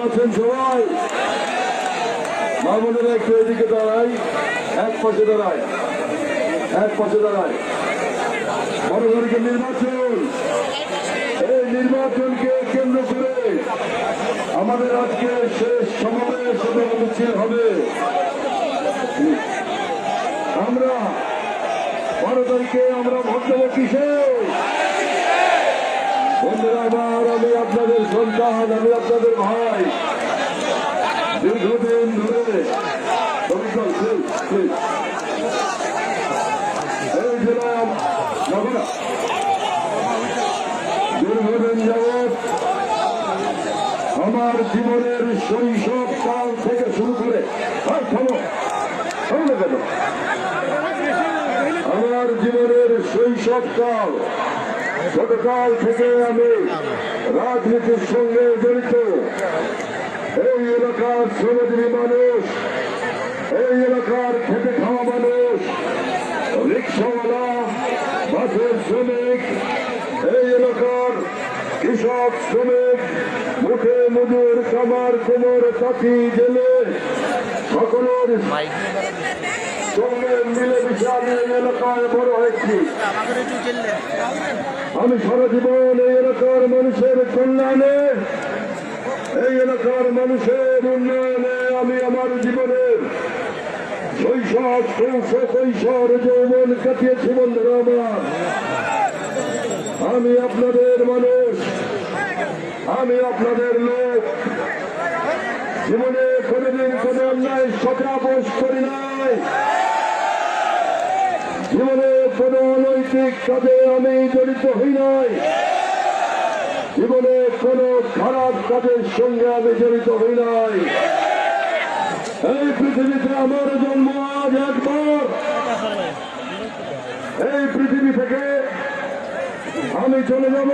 আছেন সবাই? মা বোনেরা একটু এদিকে দাঁড়াই, এক পাশে দাঁড়ায়, এক পাশে দাঁড়ায়। 12 তারিখের নির্বাচন, এই নির্বাচনকে কেন্দ্র করে আমাদের আজকে শেষ সমাবেশ এবং মিছিল হবে। আমরা 12 তারিখে আমরা ভোট দেবো কিসে? বন্ধুরা আমার, আমি আপনাদের সন্তান, আমি আপনাদের ভাই। দীর্ঘদিন ধরে এই জেলায় দীর্ঘদিন যাবৎ আমার জীবনের শৈশব কাল থেকে শুরু করে আমার জীবনের শৈশব কাল, ছোটকাল থেকে আমি রাজনীতির সঙ্গে জড়িত। এই এলাকার শ্রমজীবী মানুষ, এই এলাকার খেটে খাওয়া মানুষ, রিক্সাওয়ালা, বাসের শ্রমিক, এই এলাকার কৃষক শ্রমিক, মুখে মজুর, কামার কোমর, তাঁতি, জেলে, সকলের সঙ্গে মিলেমিশে আমি এই এলাকায় বড় হয়েছি। আমি সারা জীবন এই এলাকার মানুষের কল্যাণে, এই এলাকার মানুষের উন্নয়নে আমি আমার জীবনের শৈশব, কৈশোর, যৌবন কাটিয়েছি। বন্ধুরা আমার, আমি আপনাদের মানুষ, আমি আপনাদের লোক। জীবনে কোনোদিন কোনো অন্যায় সাথে আপোষ করি নাই। জীবনে কোনো অনৈতিক কাজে আমি জড়িত হই নাই। জীবনে কোনো খারাপ কাজের সঙ্গে আমি জড়িত হই নাই। এই পৃথিবীতে আমার জন্ম আজ একবার। এই পৃথিবী থেকে আমি চলে যাব,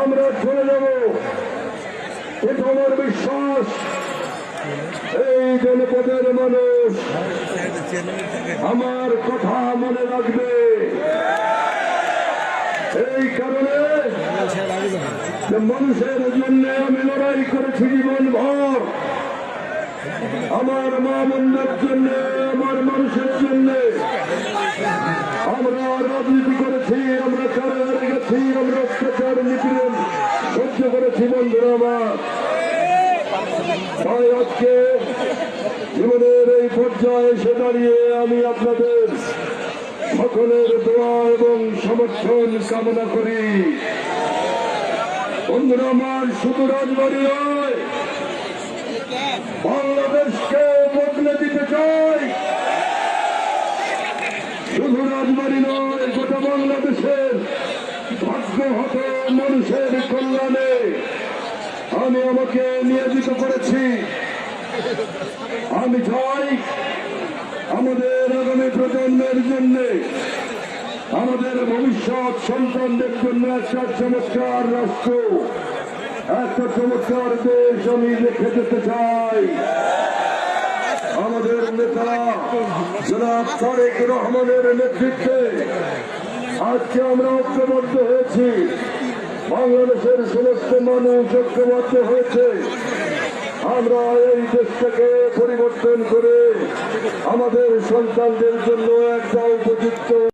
আমরা চলে যাব, এটা আমার বিশ্বাস। এই জনপদের মানুষ আমার কথা মনে রাখবে। এই কারণে মানুষের জন্য আমি লড়াই করেছি জীবন ভর। আমার মা বোনদের জন্য, আমার মানুষের জন্য আমরা রাজনীতি করেছি, আমরা কারাগারে গেছি, আমরা অত্যাচার নিপীড়ন সহ্য করেছি। বন্ধুরা আমার, তাই আজকে জীবনের এই পর্যায়ে এসে দাঁড়িয়ে আমি আপনাদের সকলের দোয়া এবং সমর্থন কামনা করি। বন্ধুরা আমার, শুধু রাজবাড়ী নয়, বাংলাদেশকে বদলে দিতে চাই। শুধু রাজবাড়ী নয়, গোটা বাংলাদেশের ভাগ্য হতো মানুষের কল্যাণে আমি আমাকে নিয়োজিত করেছি। আমি চাই আমাদের আগামী প্রজন্মের জন্য, আমাদের ভবিষ্যৎ সন্তানদের জন্য একটা চমৎকার রাষ্ট্র, একটা চমৎকার দেশ আমি রেখে যেতে চাই। আমাদের নেতা জনাব তারেক রহমানের নেতৃত্বে আজকে আমরা ঐক্যবদ্ধ হয়েছি। বাংলাদেশের সমস্ত মানুষ ঐক্যবদ্ধ হয়েছে। আমরা এই দেশটাকে পরিবর্তন করে আমাদের সন্তানদের জন্য একটা উপযুক্ত